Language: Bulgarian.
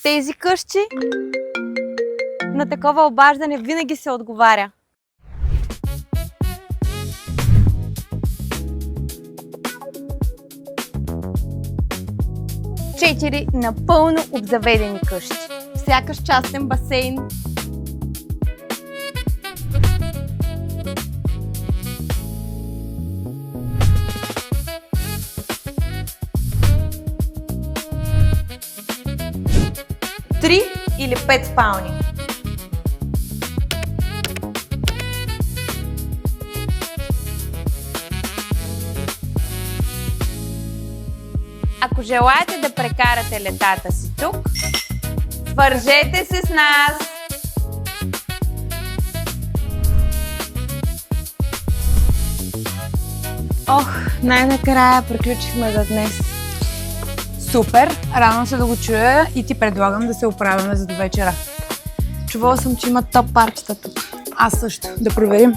тези къщи на такова обаждане винаги се отговаря. Четири напълно обзаведени къщи. Сякаш частен басейн. Три или 5 спални. Ако желаете да прекарате летата си тук, свържете се с нас! Ох, най-накрая приключихме за днес. Супер! Радвам се да го чуя и ти предлагам да се оправяме за до вечера. Чувала съм, че има топ парчета тук. Аз също. Да проверим.